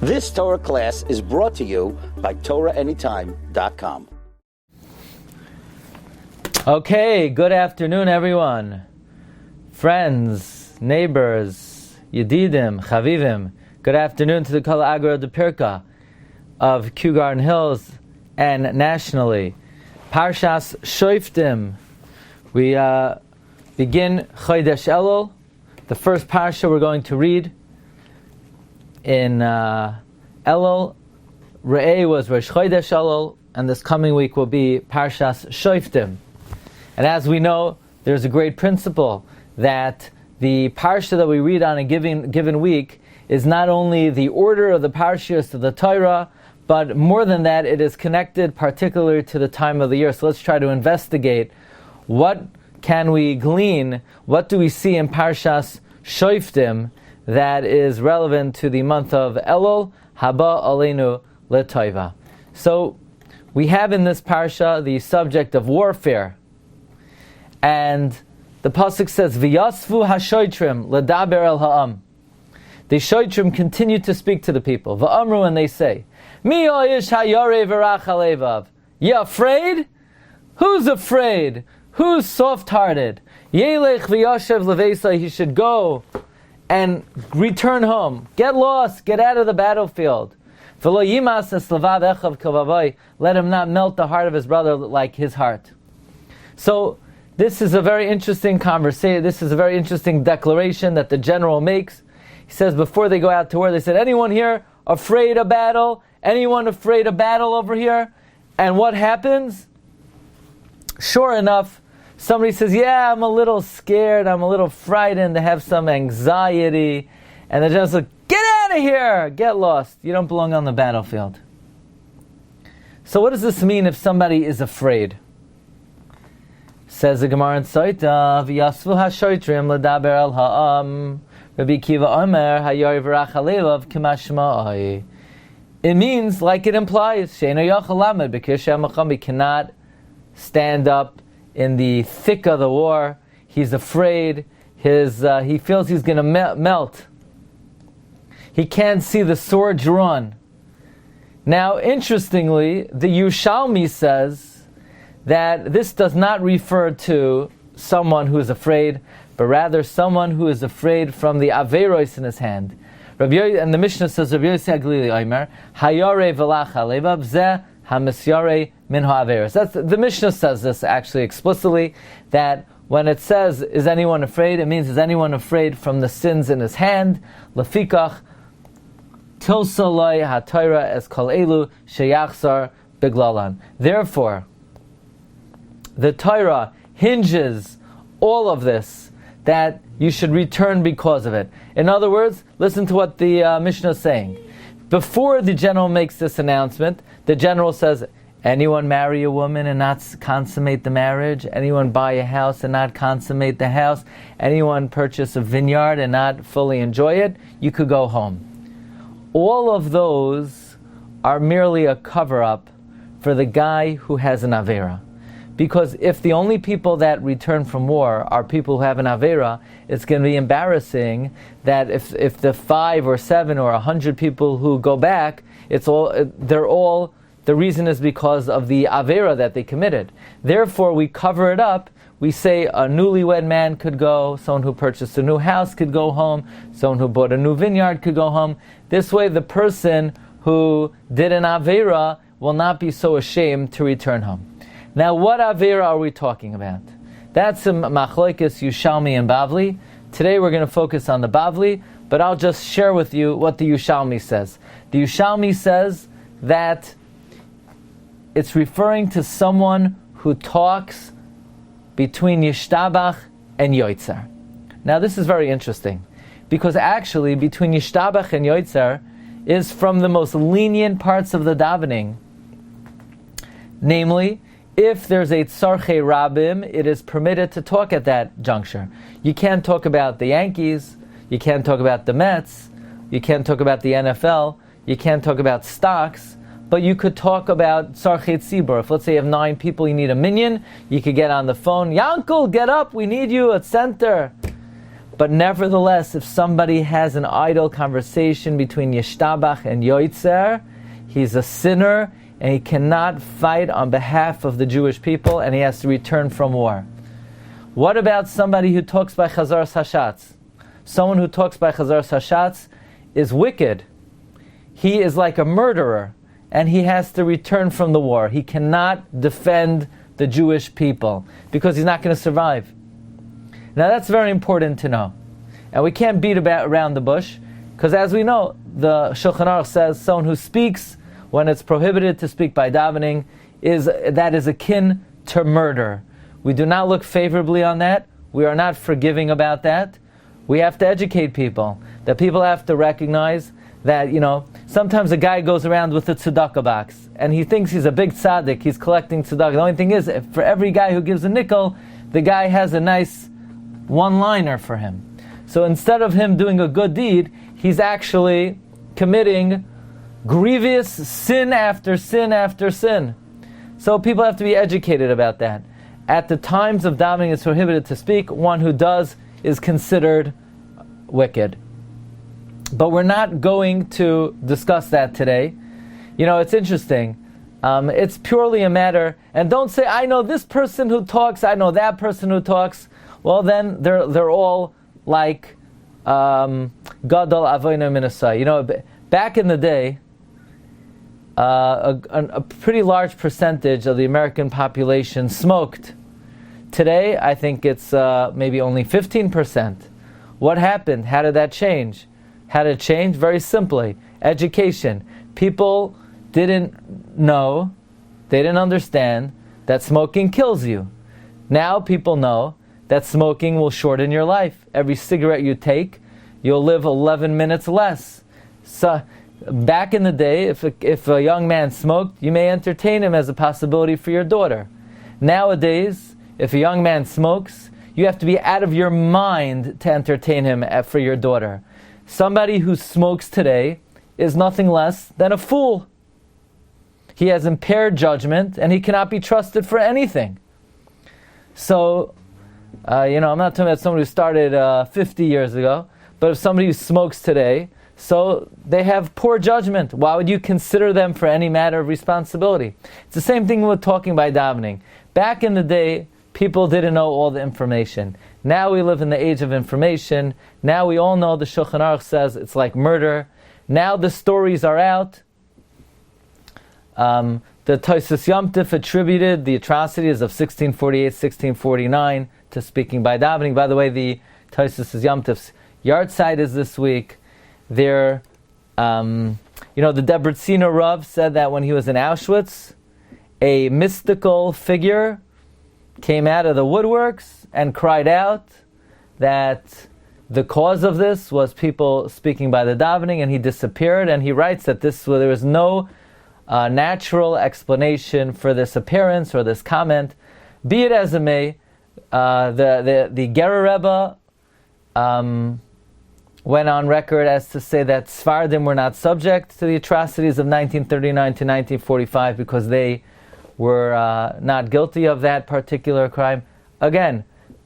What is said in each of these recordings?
This Torah class is brought to you by TorahAnytime.com. Okay, good afternoon, everyone. Friends, neighbors, Yedidim, Chavivim. Good afternoon to the Kol Agra de Pirka of Kew Garden Hills and nationally. Parshas Shoftim. We begin Chodesh Elul, the first Parsha we're going to read in Elul. Re'eh was Rosh Chodesh Elul, and this coming week will be Parshas Shoftim. And as we know, there's a great principle that the Parsha that we read on a given week is not only the order of the Parshas of the Torah, but more than that, it is connected particularly to the time of the year. So let's try to investigate what can we glean, what do we see in Parshas Shoftim that is relevant to the month of Elul, Haba Aleinu L'Toiva. So we have in this Parsha the subject of warfare. And the pasuk says, "V'yasvu hashoitrim ledaber el ha'am." The shoitrim continue to speak to the people. V'amru, and they say, "Mi oish hayare v'rach alevav." You afraid? Who's afraid? Who's soft-hearted? Yelech v'yashev leveisa. He should go and return home. Get lost. Get out of the battlefield. V'lo yimas es levav echav kavavai. Let him not melt the heart of his brother like his heart. So this is a very interesting conversation. This is a very interesting declaration that the general makes. He says before they go out to war, they said, "Anyone here afraid of battle? Anyone afraid of battle over here?" And what happens? Sure enough, somebody says, "Yeah, I'm a little scared. I'm a little frightened. I have some anxiety." And the general says, "Get out of here! Get lost. You don't belong on the battlefield." So what does this mean if somebody is afraid? Says the Gemara in Soita, "V'yasvu hashoitrim ledaber el ha'am." Rabbi Kiva Omer, "Hayar v'rach alevav k'mashma'ai." It means, like it implies, she'eino yachal lamed b'kirshei ha'macham. He cannot stand up in the thick of the war. He's afraid. He feels he's going to melt. He can't see the sword drawn. Now, interestingly, the Yerushalmi says that this does not refer to someone who is afraid, but rather someone who is afraid from the averos in his hand. And the Mishnah says, "Rabbi Yossi Aglili Omer, Hayare v'lach alevav zeh hamisyare min ha'averos." That's the Mishnah says this actually explicitly, that when it says, "Is anyone afraid?" it means, "Is anyone afraid from the sins in his hand?" Lefikach tilsa loy haTorah es kol elu sheyachzar biglalan. Therefore, the Torah hinges all of this, that you should return because of it. In other words, listen to what the Mishnah is saying. Before the general makes this announcement, the general says, "Anyone marry a woman and not consummate the marriage? Anyone buy a house and not consummate the house? Anyone purchase a vineyard and not fully enjoy it? You could go home." All of those are merely a cover-up for the guy who has an avera. Because if the only people that return from war are people who have an avera, it's going to be embarrassing that if the 5 or 7 or 100 people who go back, the reason is because of the avera that they committed. Therefore, we cover it up. We say a newlywed man could go, someone who purchased a new house could go home, someone who bought a new vineyard could go home. This way, the person who did an avera will not be so ashamed to return home. Now, what Avera are we talking about? That's a Machlokes Yerushalmi and Bavli. Today we're going to focus on the Bavli, but I'll just share with you what the Yerushalmi says. The Yerushalmi says that it's referring to someone who talks between Yishtabach and Yoitzer. Now, this is very interesting, because actually between Yishtabach and Yoitzer is from the most lenient parts of the davening. Namely, if there's a tzarchei rabim, it is permitted to talk at that juncture. You can't talk about the Yankees, you can't talk about the Mets, you can't talk about the NFL, you can't talk about stocks, but you could talk about tzarchei tzibur. If let's say you have 9 people, you need a minyan, you could get on the phone, Yankel, get up, we need you at center. But nevertheless, if somebody has an idle conversation between Yishtabach and Yoitzer, he's a sinner, and he cannot fight on behalf of the Jewish people, and he has to return from war. What about somebody who talks by Chazar Hashatz? Someone who talks by Chazar Hashatz is wicked. He is like a murderer, and he has to return from the war. He cannot defend the Jewish people because he's not going to survive. Now that's very important to know. And we can't beat around the bush, because as we know, the Shulchan Aruch says someone who speaks when it's prohibited to speak by davening is akin to murder. We do not look favorably on that. We are not forgiving about that. We have to educate people. That people have to recognize that, sometimes a guy goes around with a tzedakah box, and he thinks he's a big tzaddik, he's collecting tzedakah. The only thing is, for every guy who gives a nickel, the guy has a nice one-liner for him. So instead of him doing a good deed, he's actually committing grievous sin after sin after sin. So people have to be educated about that. At the times of davening it's prohibited to speak. One who does is considered wicked. But we're not going to discuss that today. It's interesting. It's purely a matter, and don't say, I know this person who talks, I know that person who talks. Well, then they're all like Gadol Avoino Minasai. Back in the day, a pretty large percentage of the American population smoked. Today, I think it's maybe only 15%. What happened? How did that change? How did it change? Very simply, education. People didn't know, they didn't understand that smoking kills you. Now people know that smoking will shorten your life. Every cigarette you take, you'll live 11 minutes less. So, back in the day, if a young man smoked, you may entertain him as a possibility for your daughter. Nowadays, if a young man smokes, you have to be out of your mind to entertain him for your daughter. Somebody who smokes today is nothing less than a fool. He has impaired judgment, and he cannot be trusted for anything. So, I'm not talking about somebody who started 50 years ago, but if somebody who smokes today, so they have poor judgment. Why would you consider them for any matter of responsibility? It's the same thing with talking by davening. Back in the day, people didn't know all the information. Now we live in the age of information. Now we all know the Shulchan Aruch says it's like murder. Now the stories are out. The Tosfos Yom Tov attributed the atrocities of 1648, 1649 to speaking by davening. By the way, the Tosfos Yom Tov's yahrzeit is this week. The Debreceni Rav said that when he was in Auschwitz, a mystical figure came out of the woodworks and cried out that the cause of this was people speaking by the davening, and he disappeared. And he writes that there was no natural explanation for this appearance or this comment. Be it as it may, the Gerer Rebbe went on record as to say that Sfardim were not subject to the atrocities of 1939 to 1945 because they were not guilty of that particular crime. Again,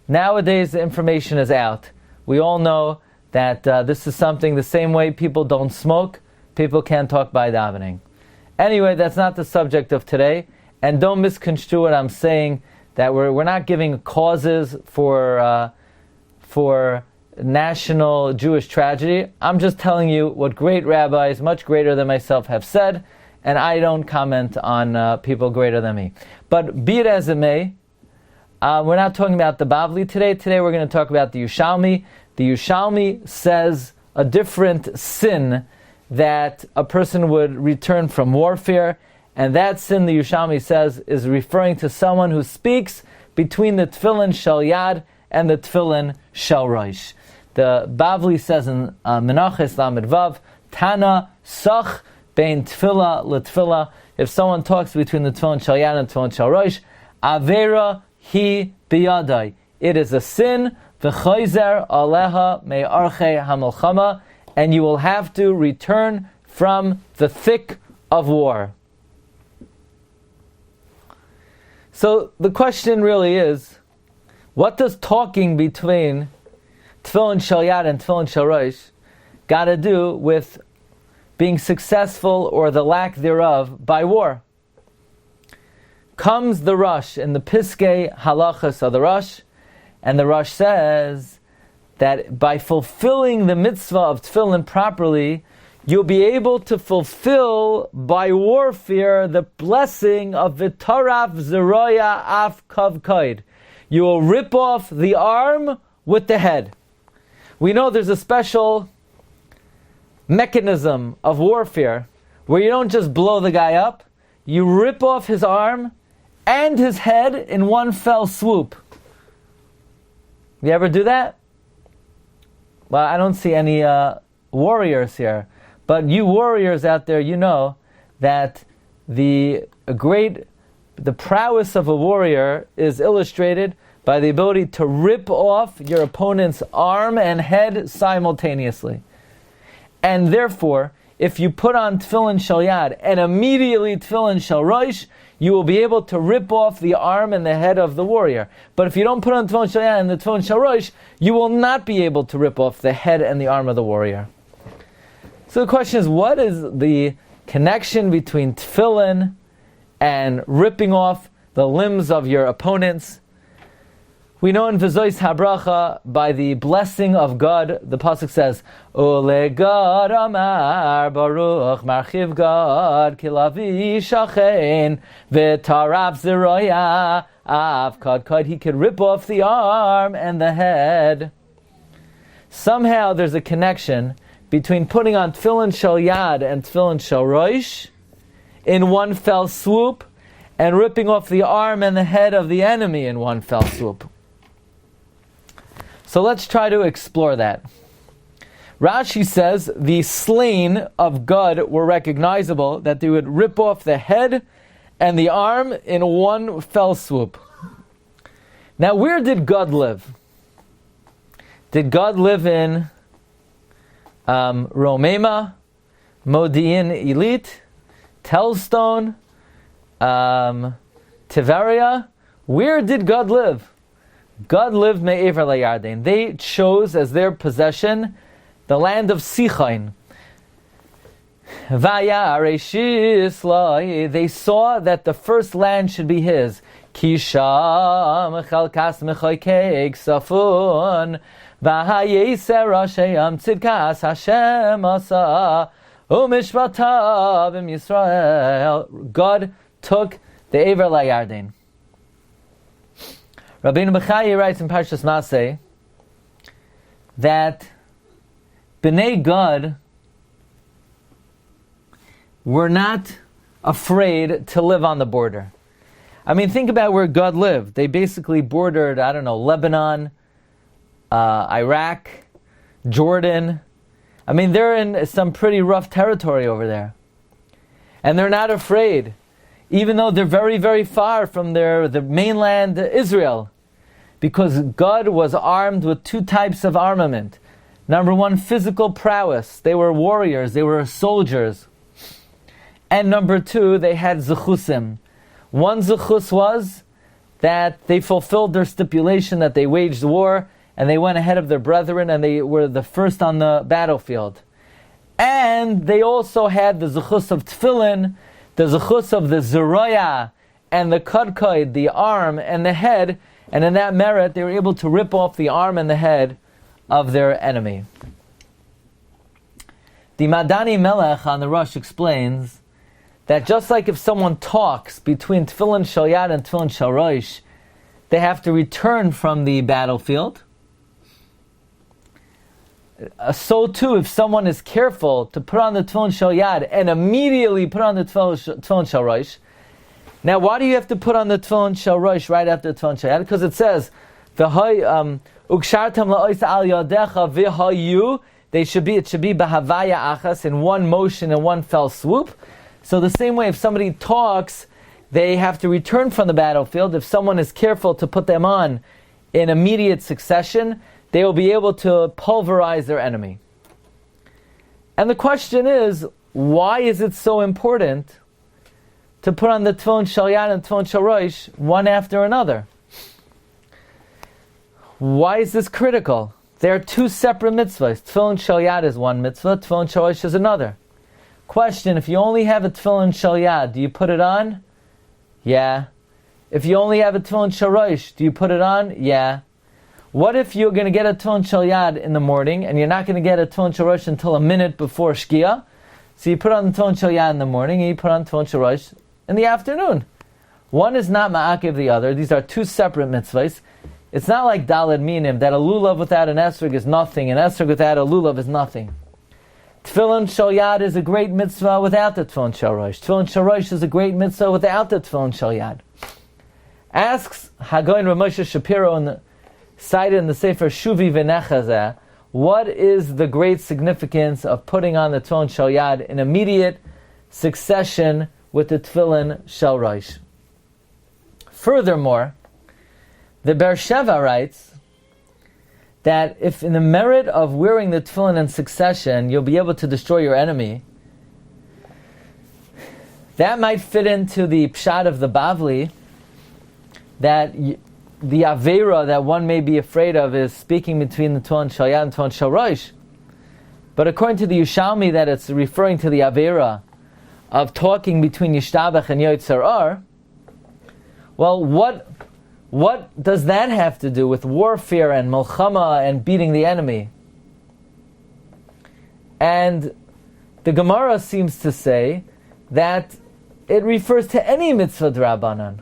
nowadays the information is out. We all know that this is something, the same way people don't smoke, people can't talk by davening. Anyway, that's not the subject of today, and don't misconstrue what I'm saying, that we're not giving causes for national Jewish tragedy. I'm just telling you what great rabbis, much greater than myself, have said, and I don't comment on people greater than me. But be it as it may, we're not talking about the Bavli today. Today we're going to talk about the Yerushalmi. The Yerushalmi says a different sin that a person would return from warfare, and that sin, the Yerushalmi says, is referring to someone who speaks between the tefillin Shalyan and the tefillin Sharoche. The Bavli says in Menachos Lamed Vav, Tana Sach Bein Tefillah L'Tefillah. If someone talks between the tefillin Shalyan and tefillin Sharoche, Avera Hi Biyadai. It is a sin. V'chayzer Aleha Me'archei HaMelchama, and you will have to return from the thick of war. So the question really is, what does talking between Tefillin Shalyan and Tefillin Sharoche got to do with being successful or the lack thereof by war. Comes the Rosh in the Piskei Halachas of the Rosh, and the Rosh says that by fulfilling the mitzvah of tefillin properly, you'll be able to fulfill by warfare the blessing of V'taraf Zeroya Af Kav Kaid. You will rip off the arm with the head. We know there's a special mechanism of warfare where you don't just blow the guy up, you rip off his arm and his head in one fell swoop. You ever do that? Well, I don't see any warriors here, but you warriors out there, you know that the prowess of a warrior is illustrated by the ability to rip off your opponent's arm and head simultaneously. And therefore, if you put on tefillin shel yad and immediately tefillin shel rosh, you will be able to rip off the arm and the head of the warrior. But if you don't put on tefillin shel yad and the tefillin shel rosh, you will not be able to rip off the head and the arm of the warrior. So the question is, what is the connection between tefillin and ripping off the limbs of your opponents? We know in V'zois HaBracha, by the blessing of God, the pasuk says, Ole God Amar Baruch Marchiv God Kilavi Shachen V'tarab Zeroya Av Kad Kad. He could rip off the arm and the head. Somehow there's a connection between putting on tefillin shel yad and tefillin shel rosh in one fell swoop and ripping off the arm and the head of the enemy in one fell swoop. So let's try to explore that. Rashi says the slain of God were recognizable, that they would rip off the head and the arm in one fell swoop. Now, where did God live? Did God live in Romema, Modi'in Elite, Telstone, Tiveria? Where did God live? God lived Me'ever LaYarden. They chose as their possession the land of Sichain. They saw that the first land should be his. Kisham chalkas mechoykek safun v'hayeser Rashayam tzidkas Hashem asa u'mishpatav im Yisrael. God took the Ever LaYarden. Rabbi Bechai writes in Parshas Maseh that Bnei God were not afraid to live on the border. I mean, think about where God lived. They basically bordered, Lebanon, Iraq, Jordan. I mean, they're in some pretty rough territory over there. And they're not afraid, even though they're very, very far from the mainland Israel, because God was armed with two types of armament. Number one, physical prowess. They were warriors, they were soldiers. And number two, they had zechusim. One zechus was that they fulfilled their stipulation that they waged war, and they went ahead of their brethren, and they were the first on the battlefield. And they also had the zechus of tefillin, the zechus of the zeroya, and the kadkaid, the arm and the head, and in that merit they were able to rip off the arm and the head of their enemy. The Madani Melech on the Rosh explains that just like if someone talks between tefillin shel yad and tefillin shel rosh, they have to return from the battlefield. So too, if someone is careful to put on the tefillin shel yad and immediately put on the tefillin shel rosh. Now, why do you have to put on the tefillin shel rosh right after the tefillin shel yad? Because it says, ukshartam la'ois al yadecha v'hayu. It should be b'havaya achas, in one motion, in one fell swoop. So the same way, if somebody talks, they have to return from the battlefield. If someone is careful to put them on in immediate succession, they will be able to pulverize their enemy. And the question is, why is it so important to put on the tefillin shel yad and tefillin shel rosh one after another? Why is this critical? There are two separate mitzvahs. Tefillin shel yad is one mitzvah, tefillin sharoche is another. Question, if you only have a tefillin shel yad, do you put it on? Yeah. If you only have a tefillin sharoche, do you put it on? Yeah. What if you're going to get a tefillin shel yad in the morning, and you're not going to get a tefillin sharoche until a minute before shkia? So you put on the tefillin shel yad in the morning, and you put on tefillin sharoche in the afternoon. One is not ma'akev the other. These are two separate mitzvahs. It's not like daled minim, that a lulav without an esrog is nothing, and esrog without a lulav is nothing. Tefillin shel yad is a great mitzvah without the tefillin sharoche. Tefillin sharoche is a great mitzvah without the tefillin shel yad. Asks Hagoyin Ramosha Shapiro, cited in the Sefer Shuvi V'nechazeh, what is the great significance of putting on the tefillin shel yad in immediate succession with the tefillin shel rosh? Furthermore, the Ber Sheva writes that if in the merit of wearing the tefillin in succession, you'll be able to destroy your enemy, that might fit into the pshat of the Bavli, that the Aveira that one may be afraid of is speaking between the tefillin shel yad and tefillin shel rosh. But according to the Yushalmi, that it's referring to the Aveira of talking between Yishtabach and Yotzer Or. Well, what does that have to do with warfare and milchama and beating the enemy? And the Gemara seems to say that it refers to any mitzvah d'Rabbanan.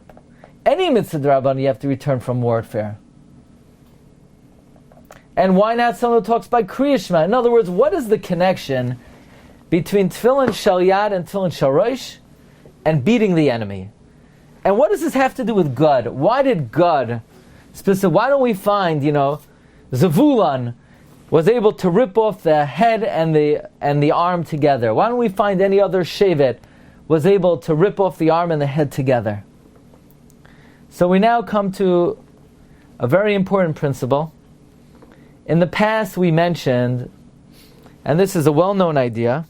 Any mitzvah d'Rabbanan you have to return from warfare. And why not someone who talks by Kriya Shema? In other words, what is the connection between tefillin shel yad and tefillin shel rosh and beating the enemy? And what does this have to do with God? Why did God, why don't we find, Zavulon was able to rip off the head and the arm together? Why don't we find any other Shevet was able to rip off the arm and the head together? So we now come to a very important principle. In the past we mentioned, and this is a well-known idea,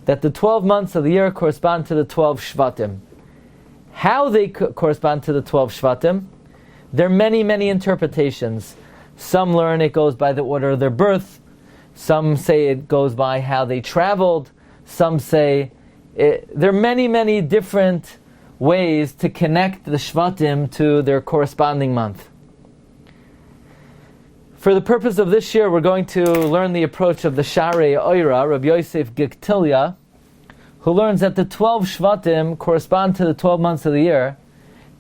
that the 12 months of the year correspond to the 12 Shvatim. How they correspond to the 12 Shvatim, there are many, many interpretations. Some learn it goes by the order of their birth. Some say it goes by how they traveled. Some say there are many, many different ways to connect the Shvatim to their corresponding month. For the purpose of this year, we're going to learn the approach of the Sharei Oira, Rabbi Yosef Giktilia, who learns that the 12 Shvatim correspond to the 12 months of the year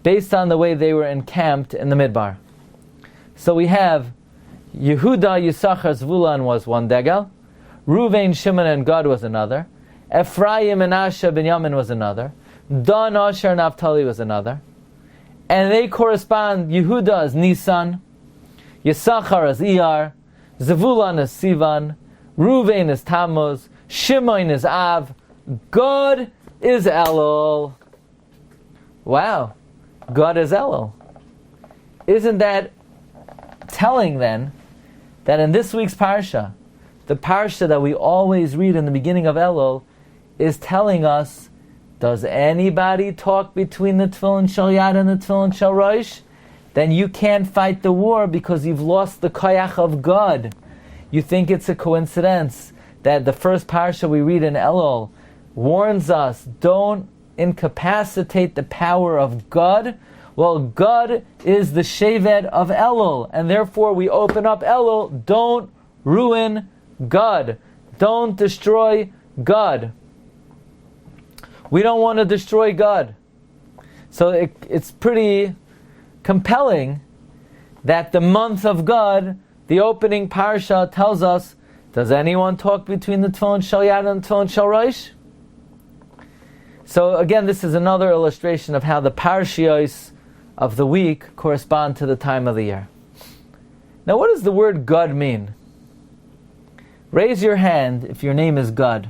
based on the way they were encamped in the Midbar. So we have Yehuda, Yisachar, Zvulun was one degel, Ruvain, Shimon, and Gad was another, Ephraim, Menashe, Binyamin was another, Dan, Asher, Naphtali was another, and they correspond. Yehuda is Nisan, Yisachar is Iyar, Zvulun is Sivan, Ruvain is Tammuz, Shimon is Av, God is Elul. Wow, God is Elul. Isn't that telling then that in this week's Parsha, the Parsha that we always read in the beginning of Elul, is telling us, does anybody talk between the tefillin shel yad and the tefillin shel rosh? Then you can't fight the war because you've lost the koyach of God. You think it's a coincidence that the first Parsha we read in Elul warns us, don't incapacitate the power of God. Well, God is the Shevet of Elul, and therefore we open up Elul, don't ruin God. Don't destroy God. We don't want to destroy God. So it's pretty compelling that the month of God, the opening Parsha, tells us, does anyone talk between the tefillin shel yad and the tefillin shel rosh? So again, this is another illustration of how the Parshios of the week correspond to the time of the year. Now, what does the word God mean? Raise your hand if your name is God.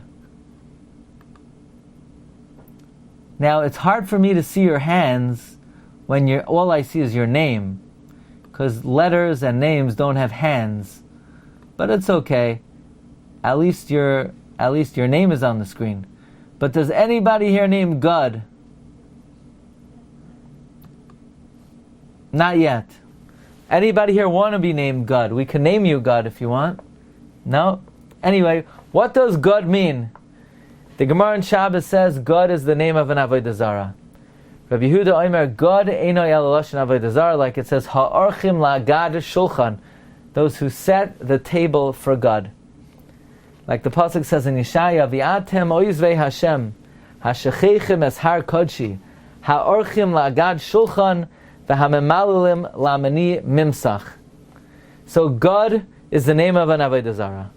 Now, it's hard for me to see your hands when all I see is your name, because letters and names don't have hands. But it's okay. At least your name is on the screen. But does anybody here named God? Not yet. Anybody here want to be named Gad? We can name you Gad if you want. No? Anyway, what does Gad mean? The Gemara in Shabbos says Gad is the name of an Avodah Zarah. Rabbi Yehuda Omer, Gad eino el lashon Avodah Zarah, like it says, Ha'orchim la'gad shulchan, those who set the table for God. Like the pasuk says in Yeshaya, V'atem oizvei Hashem, ha'shechechem es har kodshi, ha'orchim la'gad shulchan, v'hamemalalim la'mani mimsach. So God is the name of an Avodah Zarah.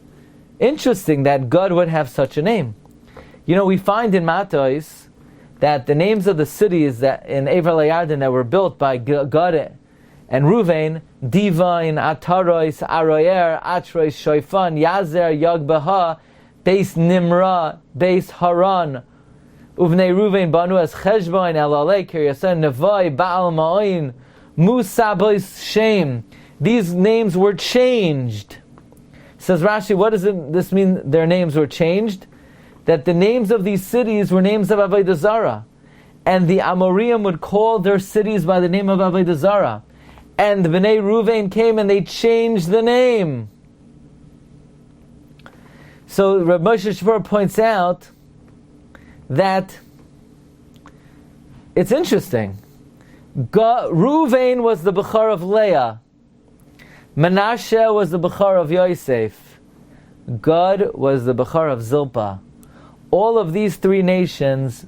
Interesting that God would have such a name. You know, we find in Matos that the names of the cities that in Ever Layarden that were built by Gad and Ruvain, Divine, Atarois, Aroyer, Atrois, Shoifan, Yazer, Yagbaha, Beis Nimra, Beis Haran, Uvnei Ruvain, Banu es Cheshbain, Elalei, Kiryasen, Nevai, Baal Ma'oin, Musa, Beis Shem. These names were changed. Says Rashi, what does this mean their names were changed? That the names of these cities were names of Avodah Zarah. And the Amorim would call their cities by the name of Avodah Zarah. And the Bnei Ruvain came and they changed the name. So Rabbi Moshe Shapur points out that it's interesting. Ruvain was the Bechar of Leah. Menashe was the Bechar of Yosef. Gad was the Bechar of Zilpah. All of these three nations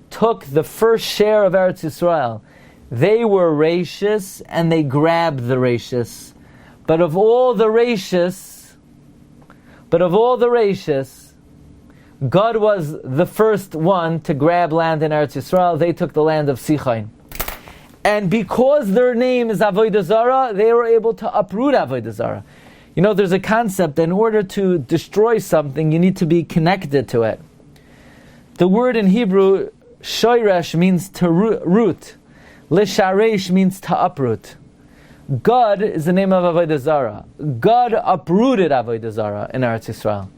took the first share of Eretz Yisrael. They were rachis and they grabbed the rachis. But of all the rachis, God was the first one to grab land in Eretz Yisrael. They took the land of Sichain. And because their name is Avodah Zarah, they were able to uproot Avodah Zarah. You know, there's a concept that in order to destroy something, you need to be connected to it. The word in Hebrew, shoresh, means to root. Lisharesh means to uproot. God is the name of Avodah Zarah. God uprooted Avodah Zarah in Eretz Yisrael.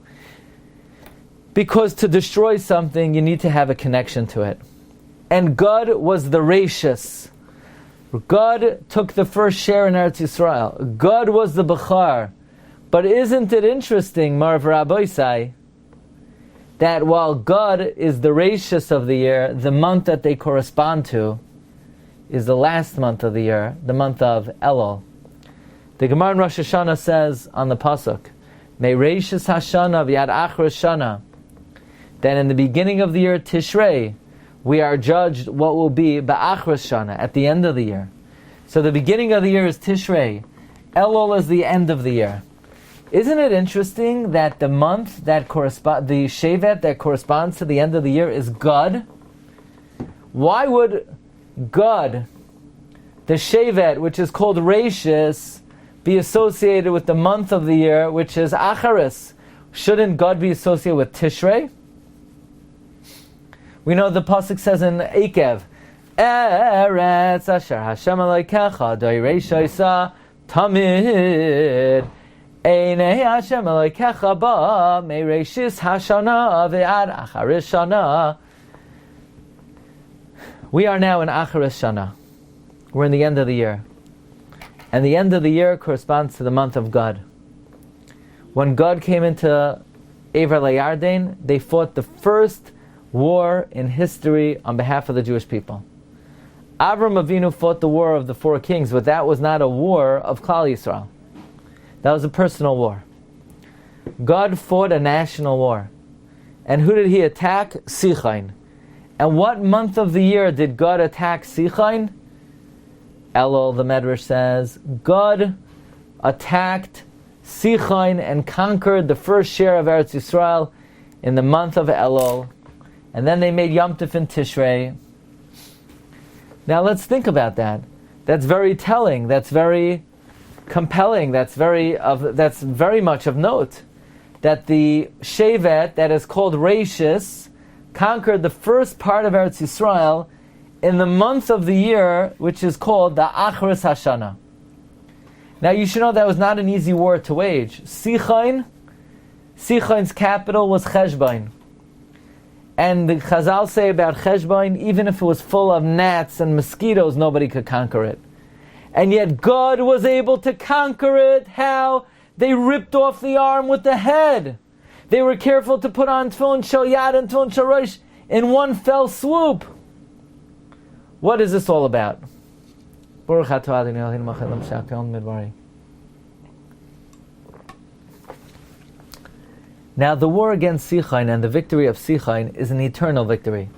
Because to destroy something, you need to have a connection to it. And God was the rachis. God took the first share in Eretz Yisrael. God was the Bechar. But isn't it interesting, Marv Rabbi say, that while God is the rachis of the year, the month that they correspond to is the last month of the year, the month of Elul. The Gemara in Rosh Hashanah says on the pasuk, "May rachis Hashana v'yad achros Shana," that in the beginning of the year Tishrei, we are judged what will be ba'achros Shana, at the end of the year. So the beginning of the year is Tishrei. Elul is the end of the year. Isn't it interesting that the month that the Shevet that corresponds to the end of the year is Gad? Why would Gad, the Shevet, which is called Rashis, be associated with the month of the year, which is Acharis? Shouldn't Gad be associated with Tishrei? We know the pasuk says in Ekev, Eretz asher Hashem Elokecha doireisha tamid einei Hashem Elokecha ba meireshis hashana ve'ad acharis shana. We are now in acharis shana. We're in the end of the year. And the end of the year corresponds to the month of Gad. When Gad came into Ever Layarden, they fought the first war in history on behalf of the Jewish people. Avram Avinu fought the war of the four kings, but that was not a war of Klal Yisrael. That was a personal war. God fought a national war. And who did he attack? Sichain. And what month of the year did God attack Sichain? Elul, the Medrash says, God attacked Sichain and conquered the first share of Eretz Yisrael in the month of Elul. And then they made Yom Tov in Tishrei. Now let's think about that. That's very telling. That's very compelling. That's very much of note. That the Shevet, that is called Rashis, conquered the first part of Eretz Yisrael in the month of the year, which is called the Achris Hashana. Now you should know that was not an easy war to wage. Sichain's capital was Cheshbain. And the Chazal say about Cheshbain, even if it was full of gnats and mosquitoes, nobody could conquer it. And yet God was able to conquer it. How? They ripped off the arm with the head. They were careful to put on tefillin Shalyan and tefillin Sharoche in one fell swoop. What is this all about? Now the war against Sichain and the victory of Sichain is an eternal victory.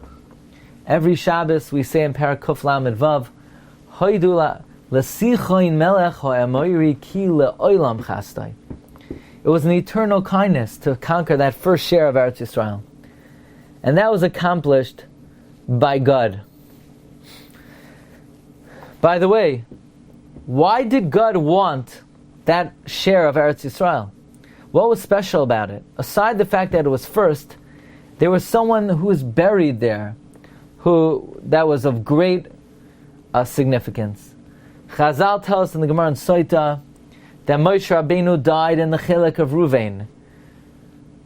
Every Shabbos we say in Parakuf Lamed Vav, Hoidu leSichain melech ha'amoyri ki le'olam chastai. It was an eternal kindness to conquer that first share of Eretz Yisrael. And that was accomplished by God. By the way, why did God want that share of Eretz Yisrael? What was special about it? Aside the fact that it was first, there was someone who was buried there, that was of great significance. Chazal tells us in the Gemara in Soita that Moshe Rabbeinu died in the Helic of Ruvain.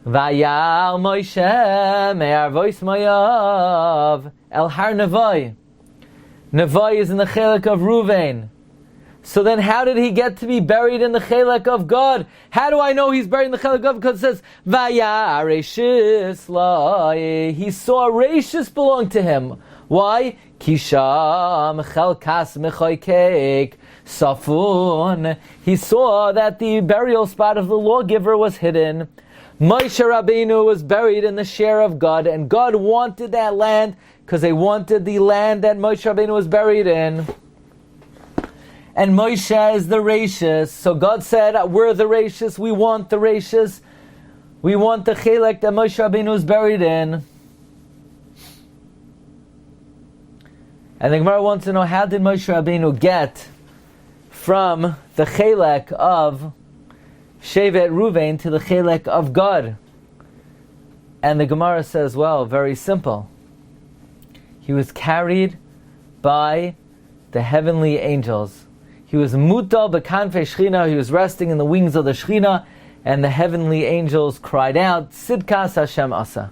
Vayal Moshe me'ar vois mayav el har Nevai. Nevai is in the Helic of Ruvain. So then how did he get to be buried in the Helic of God? How do I know he's buried in the Helic of God? Because it says, Vaya Reshis Lai. He saw Reshis belong to him. Why? Kisham Chelkas Mechoykek Safun. He saw that the burial spot of the lawgiver was hidden. Moshe Rabbeinu was buried in the share of God, and God wanted that land because they wanted the land that Moshe Rabbeinu was buried in. And Moshe is the Rashis. So God said, we're the Rashis, we want the Rashis. We want the Helic that Moshe Rabbeinu is buried in. And the Gemara wants to know, how did Moshe Rabbeinu get from the Helic of Shevet Ruvain to the Helic of God? And the Gemara says, well, very simple. He was carried by the heavenly angels. He was mutal bekanfei Shechina. He was resting in the wings of the Shechina, and the heavenly angels cried out, Sidkas Hashem Asa.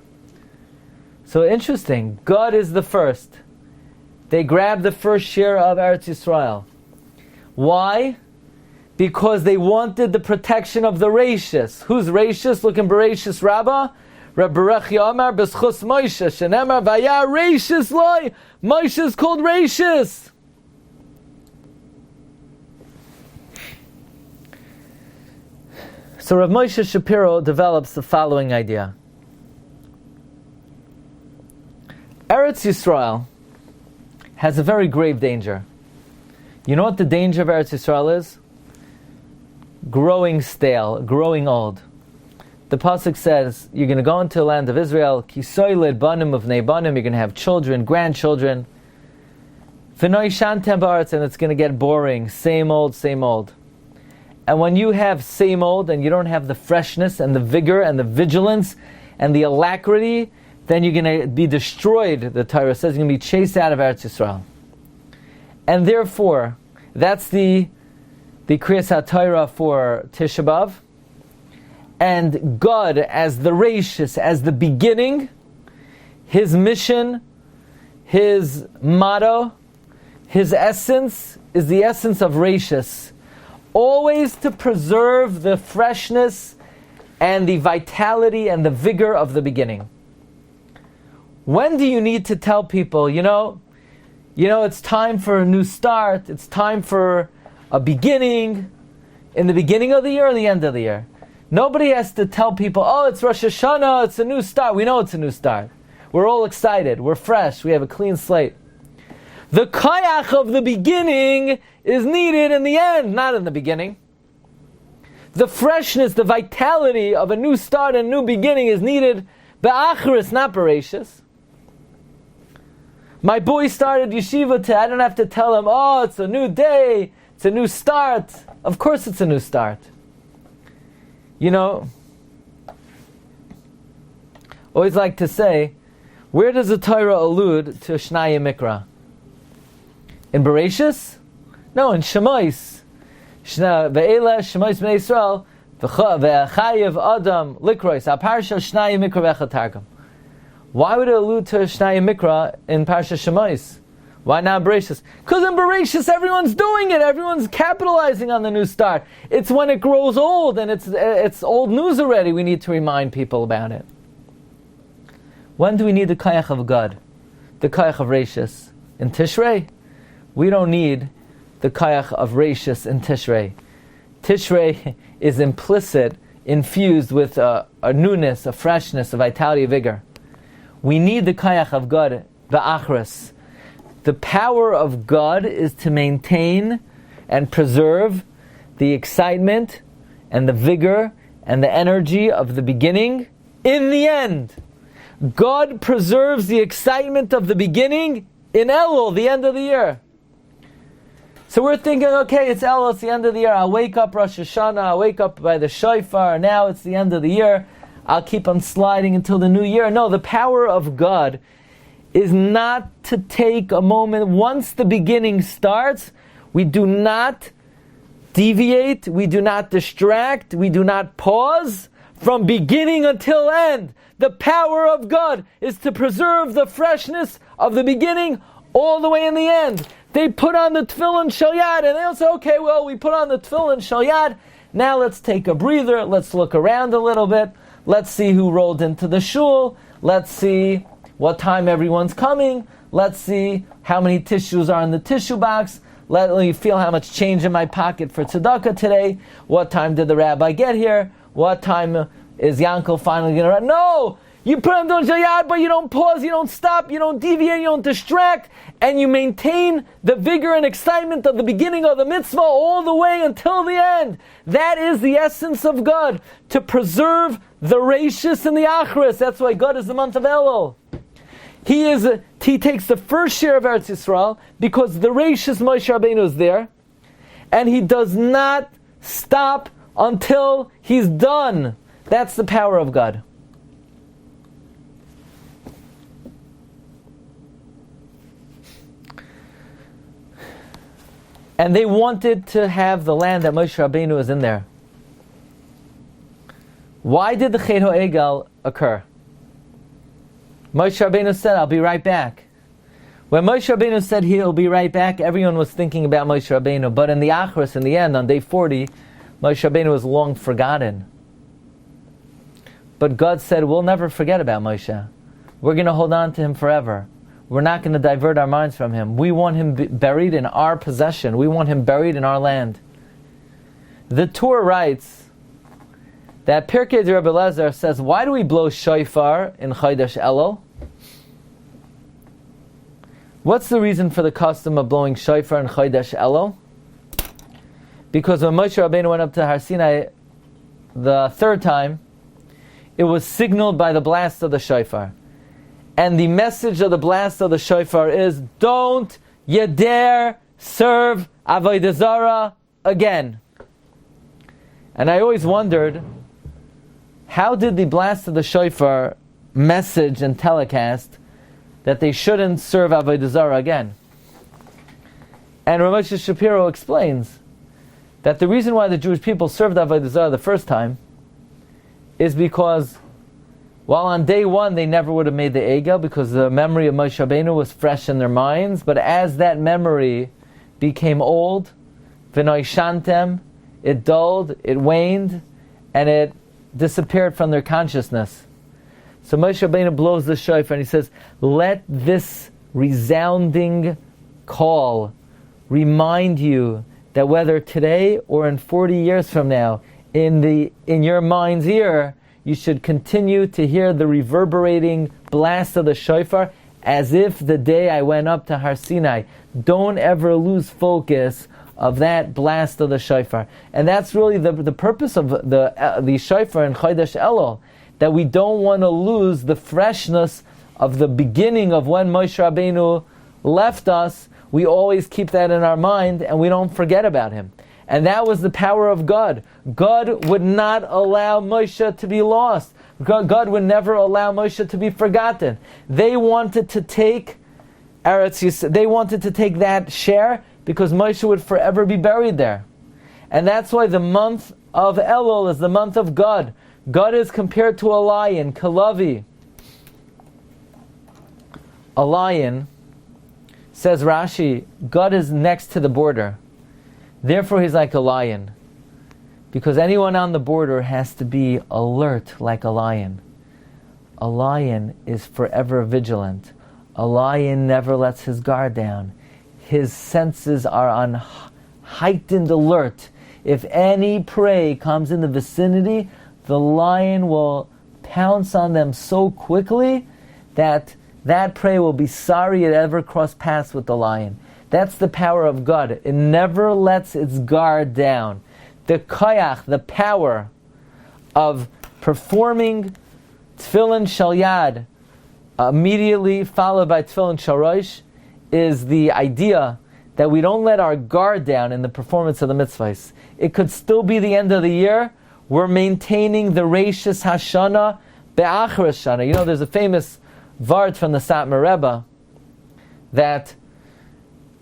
So interesting. God is the first. They grabbed the first share of Eretz Yisrael. Why? Because they wanted the protection of the Rashis. Who's Rashis? Look in Bereshis Rabbah. Rabbi Rechia Amar B'schus Moshe Shenemar Vaya Rashis Loi. Moshe is called Rashis. So Rav Moshe Shapiro develops the following idea. Eretz Yisrael has a very grave danger. You know what the danger of Eretz Yisrael is? Growing stale, growing old. The pasuk says, you're going to go into the land of Israel, kisoyled banim of nebanim, you're going to have children, grandchildren, v'noi shantem ba'aretz, and it's going to get boring, same old, same old. And when you have same old and you don't have the freshness and the vigor and the vigilance and the alacrity, then you're going to be destroyed, the Torah says. You're going to be chased out of Eretz Yisrael. And therefore, that's the Kriyas HaTorah for Tisha B'Av. And God as the Rashis, as the beginning, His mission, His motto, His essence is the essence of Rashis. Always to preserve the freshness and the vitality and the vigor of the beginning. When do you need to tell people, it's time for a new start, it's time for a beginning, in the beginning of the year or the end of the year? Nobody has to tell people, it's Rosh Hashanah, it's a new start. We know it's a new start. We're all excited, we're fresh, we have a clean slate. The kayach of the beginning is needed in the end, not in the beginning. The freshness, the vitality of a new start and a new beginning is needed be'achris, not bereshis. My boy started yeshiva today. I don't have to tell him, it's a new day, it's a new start. Of course it's a new start. Always like to say, where does the Torah allude to Shnaya Mikra? In Bereshis? No, in Shemais. Ve'ela Shemais Bnei Yisrael ve'chayev Adam likrois Parsha Shnaya Mikra ve'chatargam. Why would it allude to Shnaya Mikra in Parsha Shemais? Why not Bereshis? Because in Bereshis everyone's doing it. Everyone's capitalizing on the new start. It's when it grows old and it's old news already. We need to remind people about it. When do we need the Kayach of God? The Kayach of Reshis? In Tishrei? We don't need the Kayach of Reshis in Tishrei. Tishrei is implicit, infused with a newness, a freshness, a vitality, a vigor. We need the Kayach of God, the Achras. The power of God is to maintain and preserve the excitement and the vigor and the energy of the beginning in the end. God preserves the excitement of the beginning in Elul, the end of the year. So we're thinking, okay, it's Elul, it's the end of the year. I'll wake up Rosh Hashanah, I'll wake up by the shofar, now it's the end of the year. I'll keep on sliding until the new year. No, the power of God is not to take a moment. Once the beginning starts, we do not deviate, we do not distract, we do not pause from beginning until end. The power of God is to preserve the freshness of the beginning all the way in the end. They put on the tefillin Shalyan and they'll say, okay, well, we put on the tefillin Shalyan, now let's take a breather, let's look around a little bit, let's see who rolled into the shul, let's see what time everyone's coming, let's see how many tissues are in the tissue box, let me feel how much change in my pocket for tzedakah today, what time did the rabbi get here, what time is Yankel finally going to run? No! You put on the Shayvet, but you don't pause, you don't stop, you don't deviate, you don't distract, and you maintain the vigor and excitement of the beginning of the mitzvah all the way until the end. That is the essence of God, to preserve the Rashis and the Achris. That's why God is the month of Elul. He takes the first share of Eretz Yisrael because the Rashis Moshe Rabbeinu is there, and he does not stop until he's done. That's the power of God. And they wanted to have the land that Moshe Rabbeinu is in there. Why did the Chet HaEgel occur? Moshe Rabbeinu said, I'll be right back. When Moshe Rabbeinu said he'll be right back, everyone was thinking about Moshe Rabbeinu. But in the Achros, in the end, on day 40, Moshe Rabbeinu was long forgotten. But God said, we'll never forget about Moshe. We're going to hold on to him forever. We're not going to divert our minds from him. We want him buried in our possession. We want him buried in our land. The Torah writes that Pirkei Rabbi Elazar says, why do we blow shofar in Chodesh Elul? What's the reason for the custom of blowing shofar in Chodesh Elul? Because when Moshe Rabbeinu went up to Har Sinai the third time, it was signaled by the blast of the shofar. And the message of the blast of the shofar is, don't you dare serve Avodah Zarah again. And I always wondered, how did the blast of the shofar message and telecast that they shouldn't serve Avodah Zarah again? And Rav Moshe Shapiro explains that the reason why the Jewish people served Avodah Zarah the first time is because while on day one they never would have made the Egel because the memory of Moshe Rabbeinu was fresh in their minds, but as that memory became old, v'noi shantem, it dulled, it waned, and it disappeared from their consciousness. So Moshe Rabbeinu blows the shofar and he says, let this resounding call remind you that whether today or in 40 years from now, in your mind's ear, you should continue to hear the reverberating blast of the shofar as if the day I went up to Har Sinai. Don't ever lose focus of that blast of the shofar. And that's really the purpose of the shofar in Chodesh Elul, that we don't want to lose the freshness of the beginning of when Moshe Rabbeinu left us. We always keep that in our mind and we don't forget about him. And that was the power of God. God would not allow Moshe to be lost. God would never allow Moshe to be forgotten. They wanted to take Eretz Yisrael, they wanted to take that share because Moshe would forever be buried there. And that's why the month of Elul is the month of God. God is compared to a lion, Kalavi. A lion Says Rashi, God is next to the border. Therefore he's like a lion. Because anyone on the border has to be alert like a lion. A lion is forever vigilant. A lion never lets his guard down. His senses are on heightened alert. If any prey comes in the vicinity, the lion will pounce on them so quickly that prey will be sorry it ever crossed paths with the lion. That's the power of God. It never lets its guard down. The koyach, the power of performing tefillin shalyad immediately followed by tefillin sharoche is the idea that we don't let our guard down in the performance of the mitzvahs. It could still be the end of the year. We're maintaining the reishis hashana be'achras shana. You know, there's a famous vart from the Satmar Rebbe that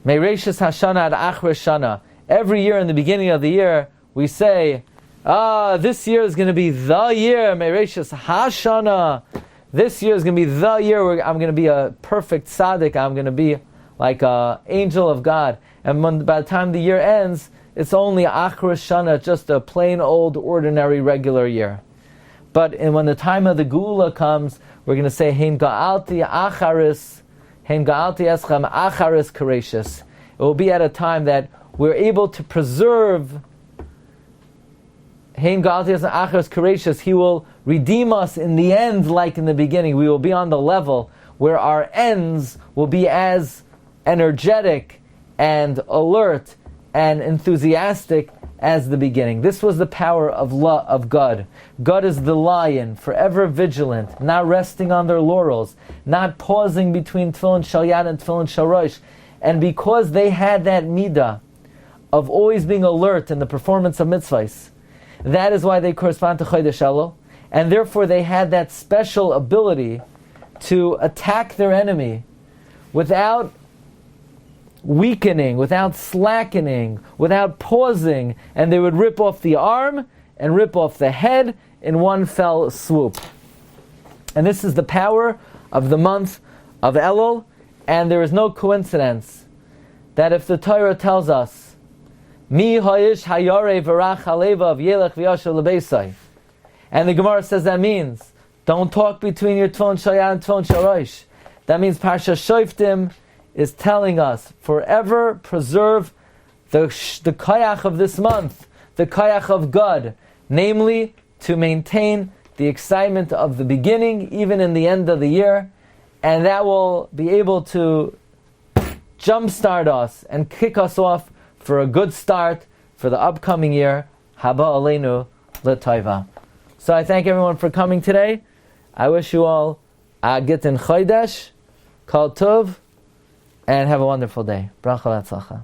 me reishis hashana ad achras shana. Every year in the beginning of the year, we say, this year is going to be the year, me reishis hashana. This year is going to be the year where I'm going to be a perfect tzaddik. I'm going to be like an angel of God. And by the time the year ends, it's only Achras Shana, just a plain old, ordinary, regular year. But when the time of the Geula comes, we're going to say, Hein Ga'alti Acharis, Hein Ga'alti Eschem Acharis Kareshis. It will be at a time that we're able to preserve Hein Ga'alti Eschem Acharis Kareshis. He will redeem us in the end like in the beginning. We will be on the level where our ends will be as energetic and alert and enthusiastic as the beginning. This was the power of God. God is the lion, forever vigilant, not resting on their laurels, not pausing between tefillin shalyad and tefillin sharoche. And because they had that midah of always being alert in the performance of mitzvahs, that is why they correspond to Chodesh Elul, and therefore they had that special ability to attack their enemy without weakening, without slackening, without pausing, and they would rip off the arm and rip off the head in one fell swoop. And this is the power of the month of Elul, and there is no coincidence that if the Torah tells us, Mi ha'ish hayare v'rach halevav yelech v'yasher lebeisai, and the Gemara says that means don't talk between your tefillin shalyad and tefillin sharoche. That means Parshas Shoftim is telling us forever preserve the koyach of this month, the koyach of God, namely to maintain the excitement of the beginning, even in the end of the year, and that will be able to jumpstart us and kick us off for a good start for the upcoming year. Haba aleinu l'taiva. So I thank everyone for coming today. I wish you all a gitin chodesh, kol tov, and have a wonderful day. Bracha v'atzlacha.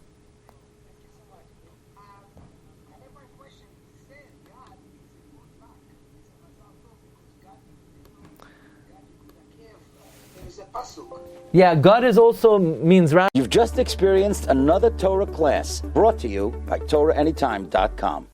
Yeah, God is also means... You've just experienced another Torah class brought to you by TorahAnytime.com.